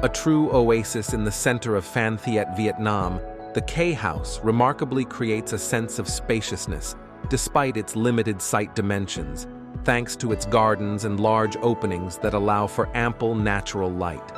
A true oasis in the center of Phan Thiet, Vietnam, the K.house remarkably creates a sense of spaciousness, despite its limited site dimensions, thanks to its gardens and large openings that allow for ample natural light.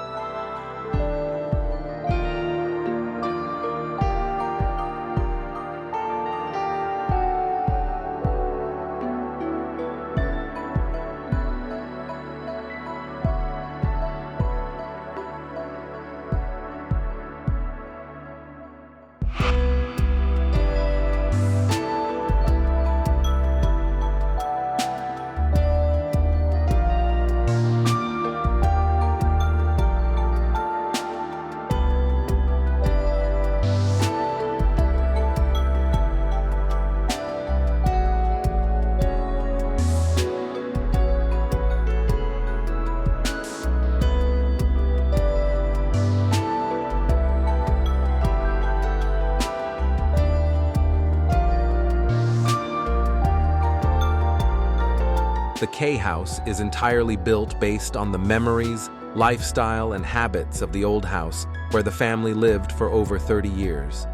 The K.house is entirely built based on the memories, lifestyle, and habits of the old house where the family lived for over 30 years.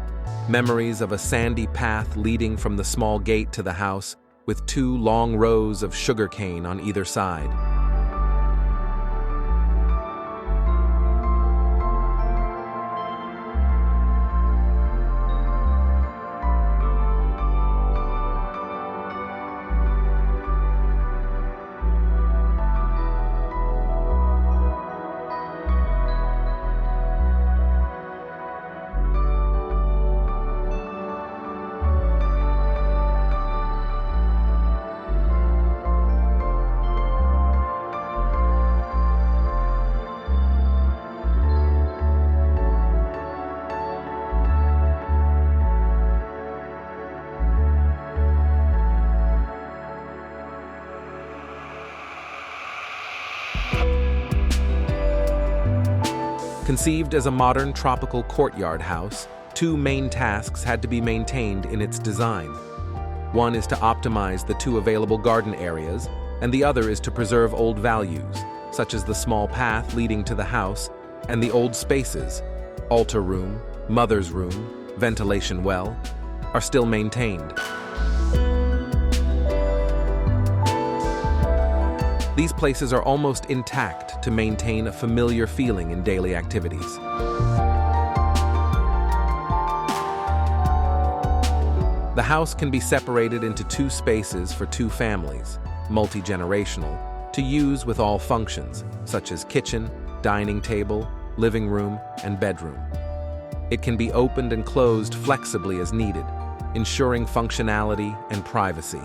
Memories of a sandy path leading from the small gate to the house with 2 long rows of sugarcane on either side. Conceived as a modern tropical courtyard house, 2 main tasks had to be maintained in its design. One is to optimize the 2 available garden areas, and the other is to preserve old values, such as the small path leading to the house and the old spaces, altar room, mother's room, ventilation well, are still maintained. These places are almost intact to maintain a familiar feeling in daily activities. The house can be separated into 2 spaces for 2 families, multi-generational, to use with all functions, such as kitchen, dining table, living room, and bedroom. It can be opened and closed flexibly as needed, ensuring functionality and privacy.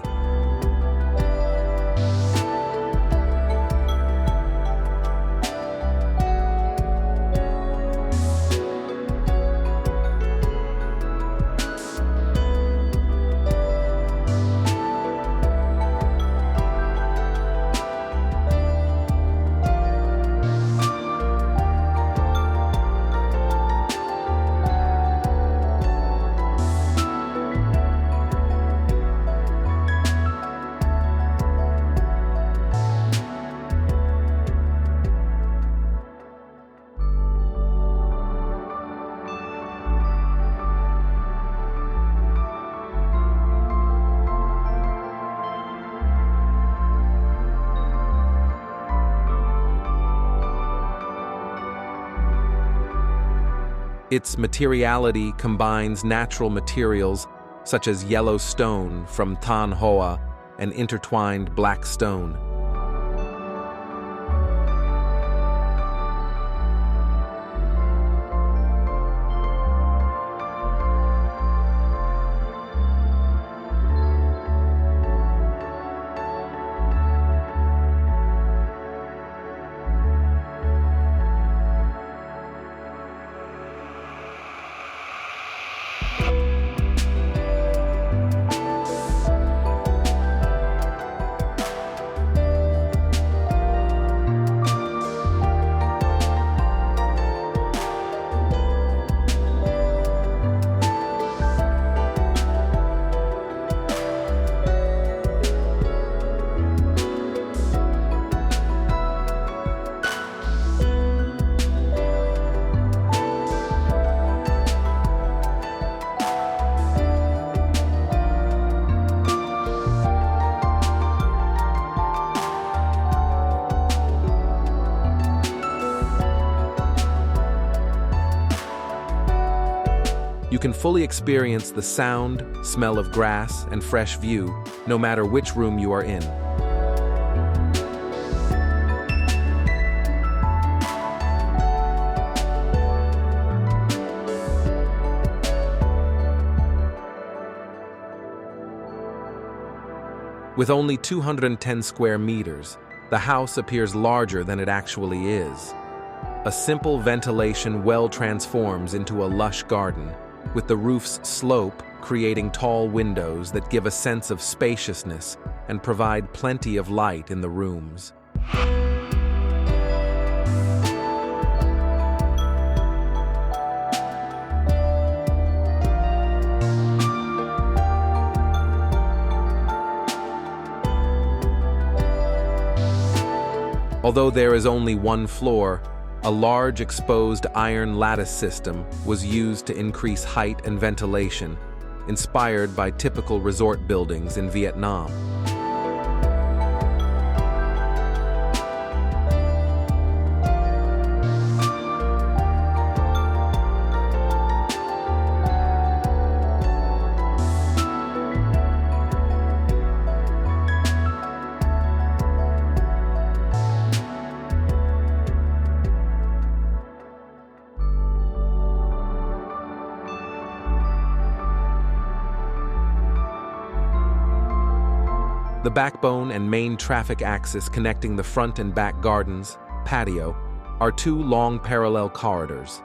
Its materiality combines natural materials such as yellow stone from Than Hoa and intertwined black stone. You can fully experience the sound, smell of grass, and fresh view, no matter which room you are in. With only 210 square meters, the house appears larger than it actually is. A simple ventilation well transforms into a lush garden, with the roof's slope creating tall windows that give a sense of spaciousness and provide plenty of light in the rooms. Although there is only one floor, a large exposed iron lattice system was used to increase height and ventilation, inspired by typical resort buildings in Vietnam. The backbone and main traffic axis connecting the front and back gardens, patio, are two long parallel corridors.